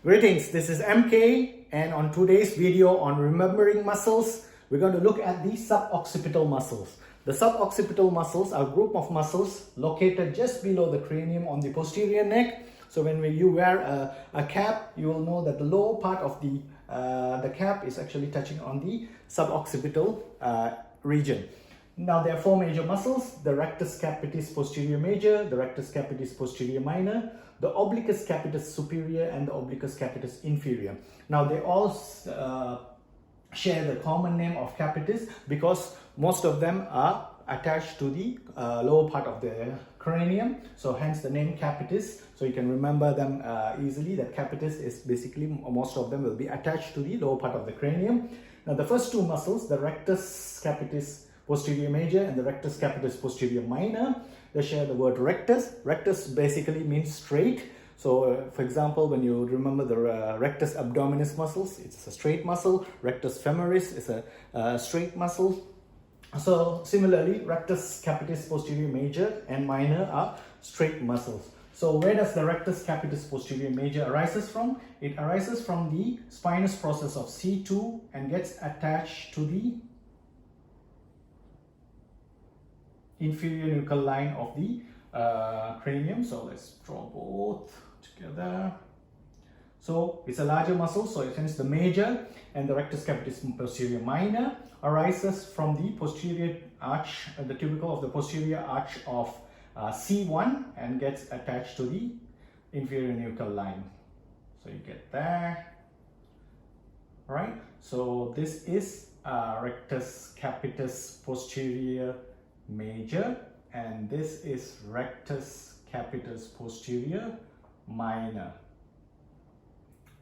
Greetings, this is MK, and on today's video on remembering muscles, we're going to look at the suboccipital muscles. The suboccipital muscles are a group of muscles located just below the cranium on the posterior neck. So when you wear a cap, you will know that the lower part of the cap is actually touching on the suboccipital region. Now there are four major muscles: the rectus capitis posterior major, the rectus capitis posterior minor, the obliquus capitis superior, and the obliquus capitis inferior. Now they all share the common name of capitis because most of them are attached to the lower part of the cranium, so hence the name capitis. So you can remember them easily, that capitis is basically, most of them will be attached to the lower part of the cranium. Now the first two muscles, the rectus capitis posterior major and the rectus capitis posterior minor, they share the word rectus. Rectus basically means straight. So for example, when you remember the rectus abdominis muscles, it's a straight muscle. Rectus femoris is a straight muscle. So similarly, rectus capitis posterior major and minor are straight muscles. So where does the rectus capitis posterior major arises from? It arises from the spinous process of C2 and gets attached to the inferior nuchal line of the cranium. So let's draw both together. So it's a larger muscle, so it hence the major, and the rectus capitis posterior minor arises from the posterior arch, the tubercle of the posterior arch of C1 and gets attached to the inferior nuchal line. So you get there, right? So this is rectus capitis posterior major, and this is rectus capitis posterior minor.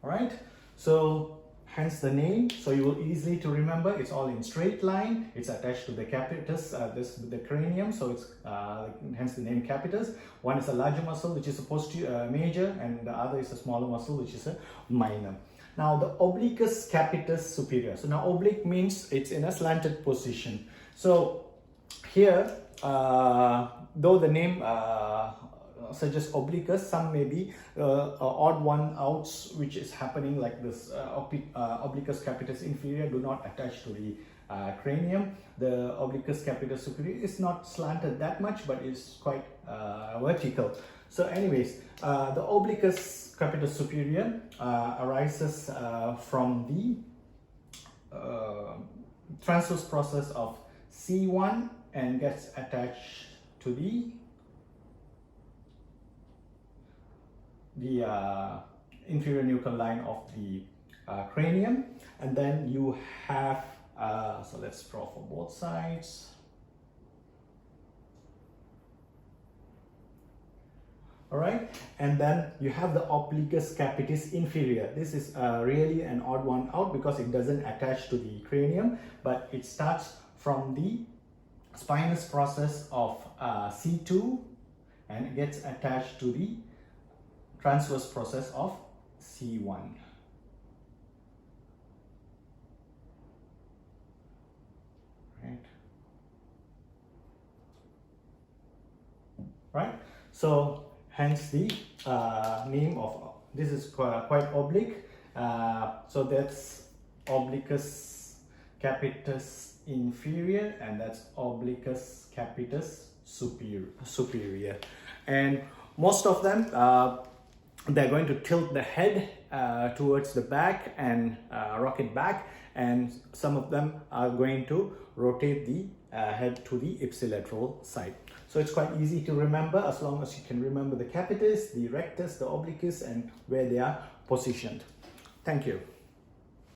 All right, so hence the name. So you will easily to remember, it's all in straight line, it's attached to the capitis, the cranium, so it's hence the name capitis. One is a larger muscle, which is a posterior major, and the other is a smaller muscle, which is a minor. Now the obliquus capitis superior. So now oblique means it's in a slanted position. So here, though the name suggests obliquus, some may be odd one outs, which is happening like this. Obliquus capitis inferior do not attach to the cranium. The obliquus capitis superior is not slanted that much, but is quite vertical. So anyways, the obliquus capitis superior arises from the transverse process of C1 and gets attached to the inferior nuchal line of the cranium. And then you have, so let's draw for both sides. All right, and then you have the obliquus capitis inferior. This is really an odd one out because it doesn't attach to the cranium, but it starts from the spinous process of C2 and it gets attached to the transverse process of C1. Right? So hence the name of this is quite oblique. So that's obliquus capitis inferior, and that's obliquus capitis superior. And most of them, they're going to tilt the head towards the back and rock it back, and some of them are going to rotate the head to the ipsilateral side. So it's quite easy to remember as long as you can remember the capitis, the rectus, the obliquus, and where they are positioned. Thank you.